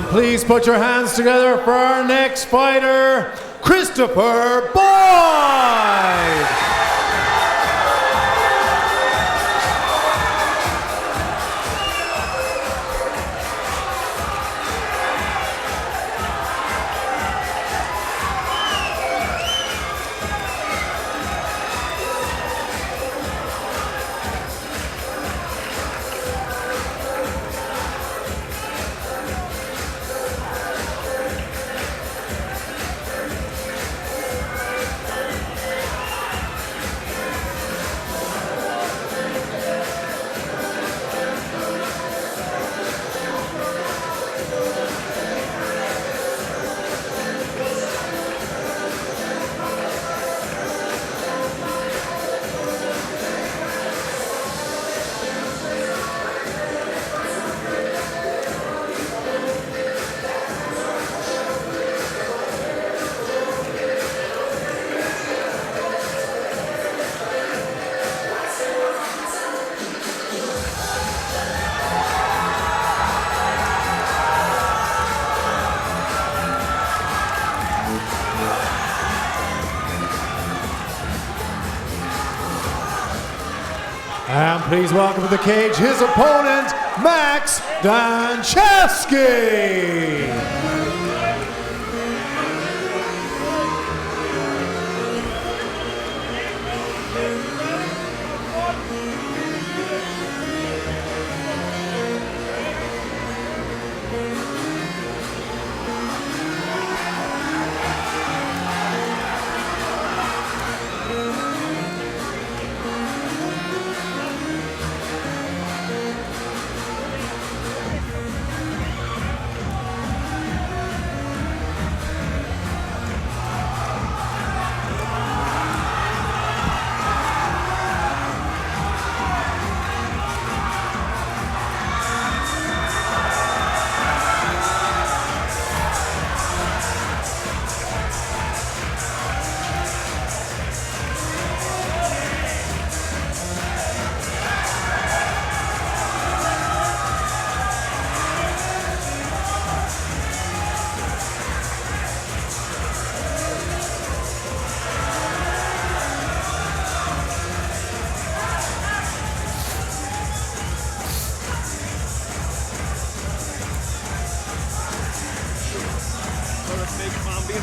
please put your hands together for our next fighter, Christopher Boyd. And please welcome to the cage his opponent, Maksym Danchevesky.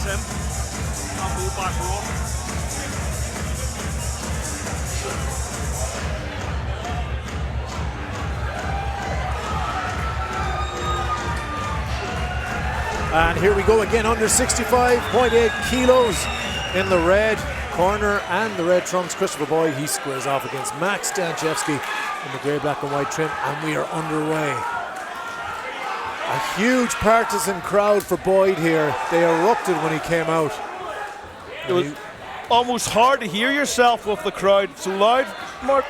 Maksym, and move back off. And here we go again, under 65.8 kilos in the red corner and the red trunks. Christopher Boyd, he squares off against Maksym Danchevesky in the grey, black and white trim, and we are underway. A huge partisan crowd for Boyd here. They erupted when he came out. It was almost hard to hear yourself with the crowd. It's so loud, Mark.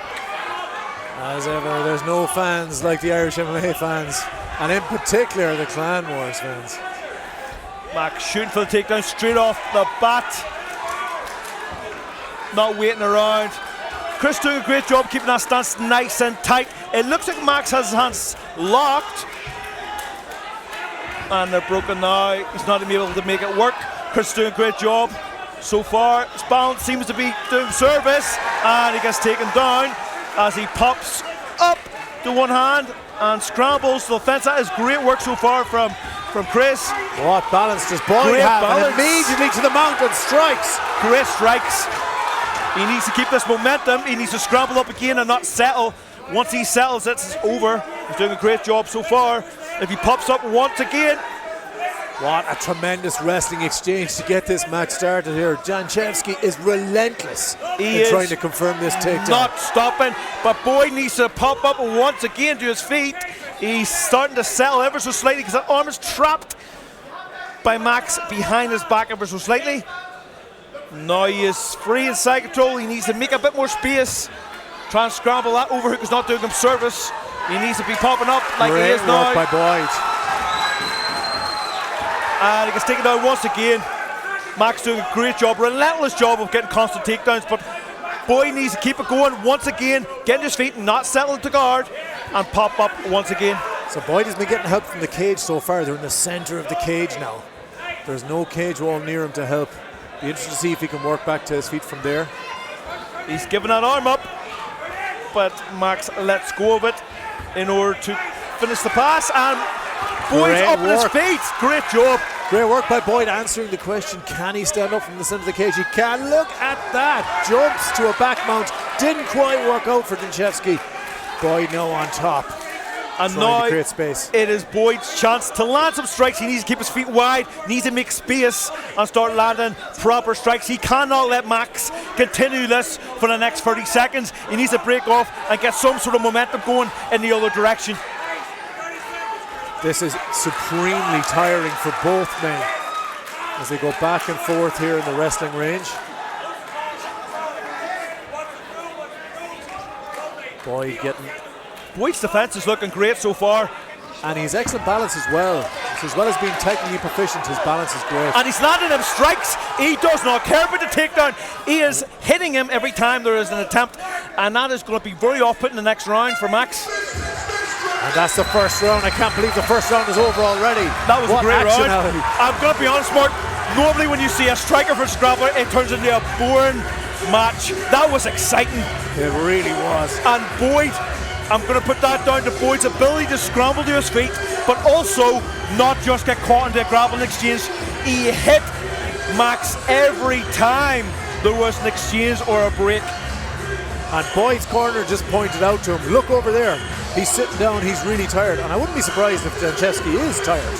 As ever, there's no fans like the Irish MMA fans, and in particular the Clan Wars fans. Max shooting for the takedown straight off the bat. Not waiting around. Chris doing a great job keeping that stance nice and tight. It looks like Max has his hands locked. And they're broken now. He's not able to make it work. Chris doing a great job so far. His balance seems to be doing service. And he gets taken down as he pops up to one hand and scrambles to the fence. That is great work so far from Chris. What balance does Boyd have? And immediately to the mount and strikes. Great strikes. He needs to keep this momentum. He needs to scramble up again and not settle. Once he settles, it's over. He's doing a great job so far. If he pops up once again. What a tremendous wrestling exchange to get this match started here. Danchevesky is relentless in trying to confirm this takedown. Not stopping, but Boyd needs to pop up once again to his feet. He's starting to settle ever so slightly because that arm is trapped by Max behind his back ever so slightly. Now he is free in side control. He needs to make a bit more space. Try and scramble that overhook is not doing him service. He needs to be popping up like he is now. By Boyd. And he gets taken down once again. Max doing a great job, relentless job of getting constant takedowns, but Boyd needs to keep it going once again, getting his feet and not settle to guard, and pop up once again. So Boyd has been getting help from the cage so far. They're in the center of the cage now. There's no cage wall near him to help. Be interested to see if he can work back to his feet from there. He's given that arm up, but Max lets go of it in order to finish the pass, and Boyd's Great up on his work. feet. Great job. Great work by Boyd answering the question, can he stand up from the center of the cage? He can. Look at that. Jumps to a back mount. Didn't quite work out for Danchevesky. Boyd now on top. And Trying now to create space. it is Boyd's chance to land some strikes. He needs to keep his feet wide, needs to make space and start landing proper strikes. He cannot let Max continue this for the next 30 seconds. He needs to break off and get some sort of momentum going in the other direction. This is supremely tiring for both men as they go back and forth here in the wrestling range. Boyd getting... Boyd's defense is looking great so far. And he's excellent balance as well. So as well as being technically proficient, his balance is great. And he's landing him strikes. He does not care about the takedown. He is hitting him every time there is an attempt. And that is going to be very off-putting the next round for Max. And that's the first round. I can't believe the first round is over already. That was What a great round. actionality. I'm going to be honest, Mark. Normally when you see a striker for Scrabble, it turns into a boring match. That was exciting. It really was. And Boyd, I'm going to put that down to Boyd's ability to scramble to his feet, but also not just get caught into a grappling exchange. He hit Max every time there was an exchange or a break. And Boyd's corner just pointed out to him, look over there. He's sitting down, he's really tired. And I wouldn't be surprised if Danchevesky is tired.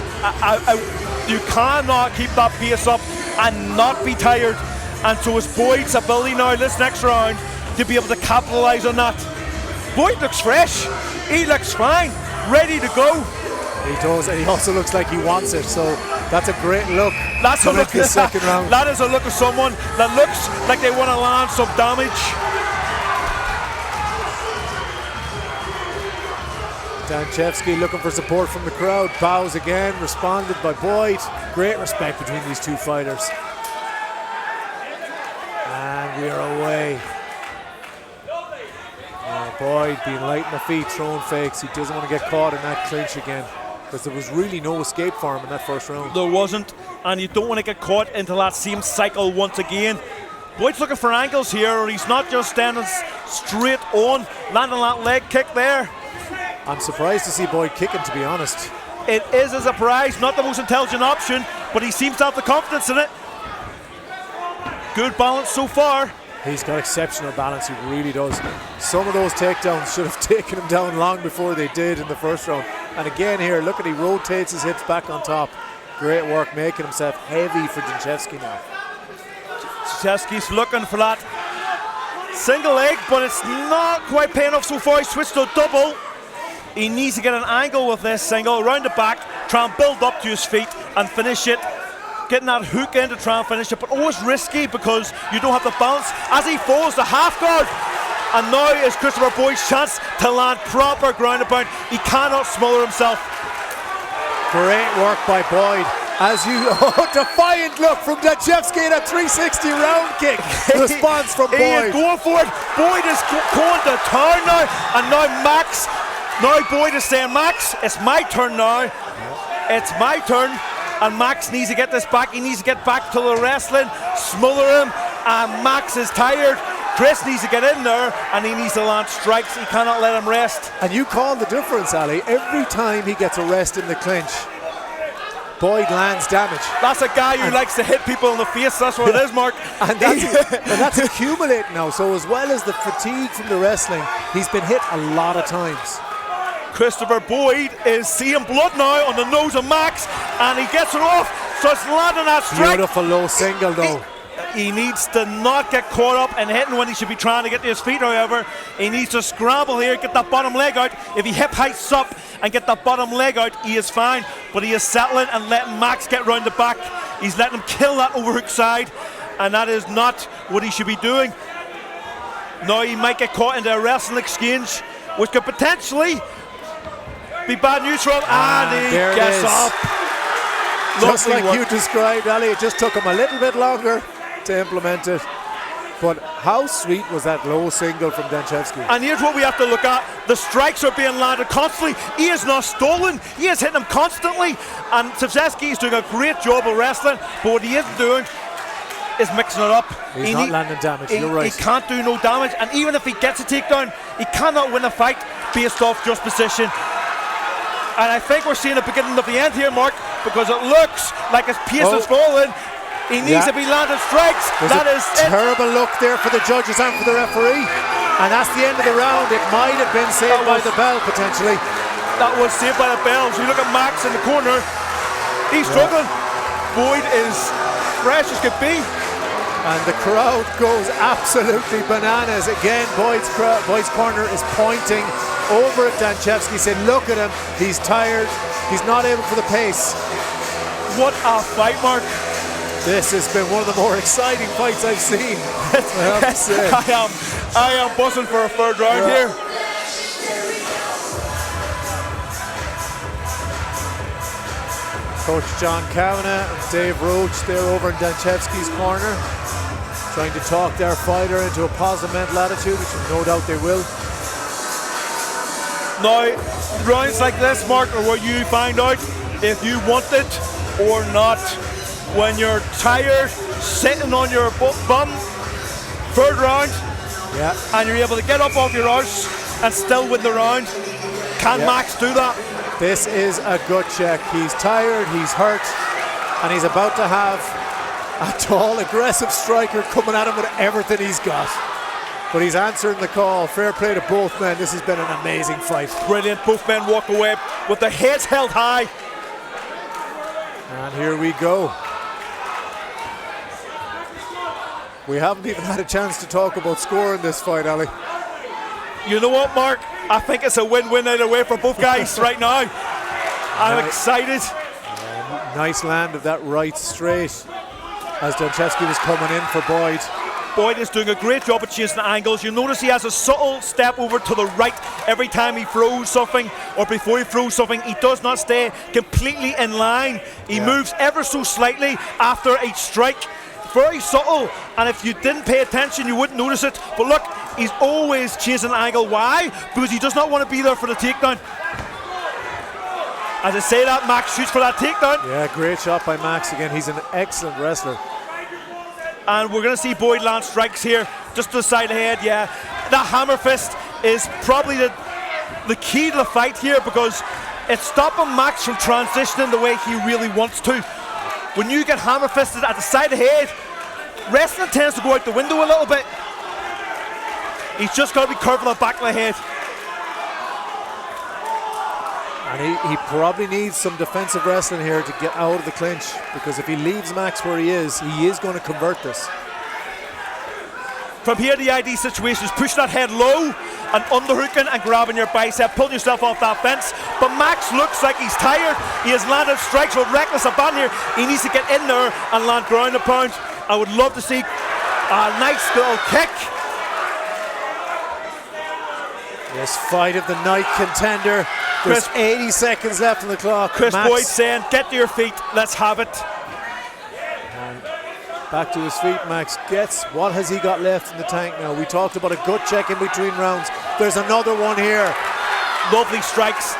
You cannot keep that pace up and not be tired. And so it's Boyd's ability now this next round to be able to capitalise on that. Boyd looks fresh, he looks fine, ready to go. He does, and he also looks like he wants it, so that's a great look. That's a look. The second round. That is a look of someone that looks like they want to land some damage. Danchevesky looking for support from the crowd. Bows again, responded by Boyd. Great respect between these two fighters. And we are away. Boyd being light on the feet, throwing fakes. He doesn't want to get caught in that clinch again, because there was really no escape for him in that first round. There wasn't, and you don't want to get caught into that same cycle once again. Boyd's looking for angles here. He's not just standing straight on, landing that leg kick there. I'm surprised to see Boyd kicking, to be honest. It is a surprise, not the most intelligent option, but he seems to have the confidence in it. Good balance so far. He's got exceptional balance, he really does. Some of those takedowns should have taken him down long before they did in the first round. And again here, look at he rotates his hips back on top. Great work, making himself heavy for Danchevesky now. Danchevesky's looking for that single leg, but it's not quite paying off so far. He switched to a double. He needs to get an angle with this single, around the back, try and build up to his feet and finish it. Getting that hook in to try and finish it, but always risky because you don't have the balance. As he falls to half guard, and now is Christopher Boyd's chance to land proper ground and pound. He cannot smother himself. Great work by Boyd. As you, defiant look from Danchevesky in a 360 round kick. Response from Boyd. He is going for it. Boyd is going to turn now, and now Max. Now Boyd is saying, Max, it's my turn now. It's my turn. And Max needs to get this back. He needs to get back to the wrestling, smother him, and Max is tired. Chris needs to get in there, and he needs to land strikes. He cannot let him rest. And you call the difference, Ali. Every time he gets a rest in the clinch, Boyd lands damage. That's a guy who likes to hit people in the face. That's what it is, Mark. And that's accumulating now. So as well as the fatigue from the wrestling, he's been hit a lot of times. Christopher Boyd is seeing blood now on the nose of Max, and he gets it off, so it's landing that strike. Beautiful low single though. He needs to not get caught up and hitting when he should be trying to get to his feet, however. He needs to scramble here, get that bottom leg out. If he hip heights up and get that bottom leg out, he is fine, but he is settling and letting Max get round the back. He's letting him kill that overhook side, and that is not what he should be doing. Now he might get caught into a wrestling exchange, which could potentially be bad news for him, and he gets up. Just Lovely like work. you described, Ali, it just took him a little bit longer to implement it. But how sweet was that low single from Danchevesky? And here's what we have to look at. The strikes are being landed constantly. He is not stolen. He is hitting them constantly. And Danchevesky is doing a great job of wrestling. But what he isn't doing is mixing it up. He's not landing damage. You're right. He can't do no damage. And even if he gets a takedown, he cannot win a fight based off just position. And I think we're seeing the beginning of the end here, Mark, because it looks like his pace is falling. He needs to be landing strikes. That is terrible look there for the judges and for the referee. And that's the end of the round. It might have been saved by the bell, potentially. That was saved by the bell. So you look at Max in the corner. He's struggling. Boyd is fresh as could be. And the crowd goes absolutely bananas. Again, Boyd's corner is pointing over at Danchevesky, saying, look at him. He's tired. He's not able for the pace. What a fight, Mark. This has been one of the more exciting fights I've seen. I have to say. I am buzzing for a third round here. Coach John Kavanagh and Dave Roach, they're over in Danchevesky's corner, trying to talk their fighter into a positive mental attitude, which no doubt they will. Now, rounds like this, Mark, are where you find out if you want it or not. When you're tired, sitting on your bum, third round, and you're able to get up off your arse and still win the round. Can Max do that? This is a gut check. He's tired, he's hurt, and he's about to have a tall, aggressive striker coming at him with everything he's got. But he's answering the call. Fair play to both men. This has been an amazing fight. Brilliant. Both men walk away with their heads held high. And here we go. We haven't even had a chance to talk about score in this fight, Ali. You know what, Mark? I think it's a win-win either way for both guys right now. I'm excited. Nice land of that right straight as Danchevesky was coming in for Boyd. Boyd is doing a great job of chasing the angles. You notice he has a subtle step over to the right every time he throws something, or before he throws something. He does not stay completely in line. He moves ever so slightly after each strike. Very subtle, and if you didn't pay attention you wouldn't notice it. But look, he's always chasing an angle. Why? Because he does not want to be there for the takedown. As I say that, Max shoots for that takedown. Yeah, great shot by Max again. He's an excellent wrestler. And we're going to see Boyd land strikes here, just to the side of the head. Yeah, that hammer fist is probably the key to the fight here, because it's stopping Max from transitioning the way he really wants to. When you get hammer fisted at the side of the head, wrestling tends to go out the window a little bit. He's just got to be careful of the back of the head. And he probably needs some defensive wrestling here to get out of the clinch, because if he leaves Max where he is going to convert this. From here, the ID situation is pushing that head low and underhooking and grabbing your bicep, pulling yourself off that fence. But Max looks like he's tired. He has landed strikes with reckless abandon here. He needs to get in there and land ground and pound. I would love to see a nice little kick. Yes, fight of the night contender. There's 80 seconds left on the clock. Chris Boyd saying, get to your feet, let's have it. Back to his feet, Max gets. What has he got left in the tank now? We talked about a gut check in between rounds. There's another one here. Lovely strikes,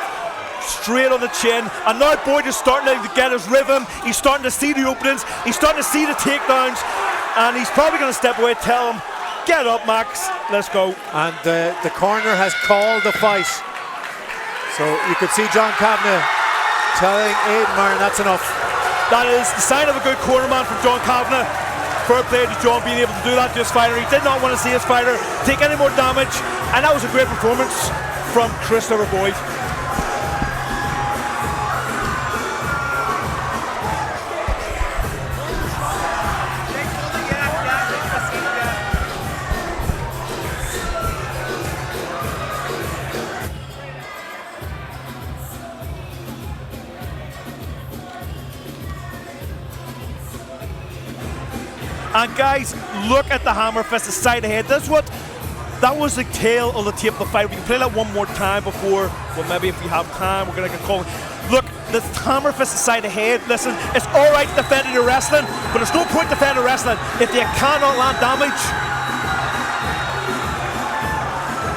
straight on the chin. And now Boyd is starting to get his rhythm. He's starting to see the openings. He's starting to see the takedowns. And he's probably going to step away, tell him, get up, Max, let's go. And the corner has called the fight. So you could see John Kavanagh telling Aidan Myron that's enough. That is the sign of a good cornerman from John Kavanagh. Fair play to John being able to do that to his fighter. He did not want to see his fighter take any more damage, and that was a great performance from Christopher Boyd. And guys, look at the hammer fist, the side of the head. That was the tail of the tape of the fight. We can play that one more time before, well, maybe if we have time, we're going to get called. Look, the hammer fist, the side of the head. Listen, it's all right defending your wrestling, but there's no point defending wrestling if you cannot land damage.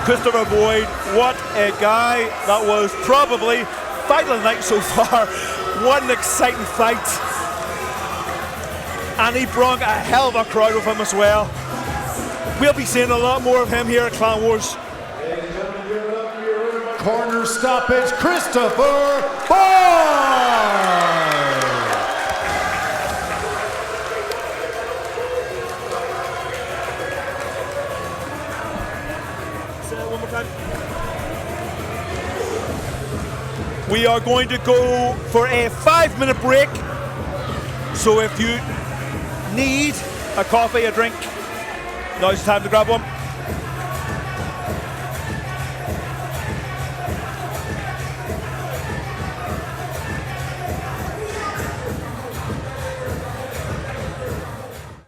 Christopher Boyd, what a guy. That was probably fight of the night so far. What an exciting fight. And he brought a hell of a crowd with him as well. We'll be seeing a lot more of him here at Clan Wars. Corner stoppage, Christopher Boyd! We are going to go for a 5-minute break. So if you need a coffee, a drink, now's the time to grab one.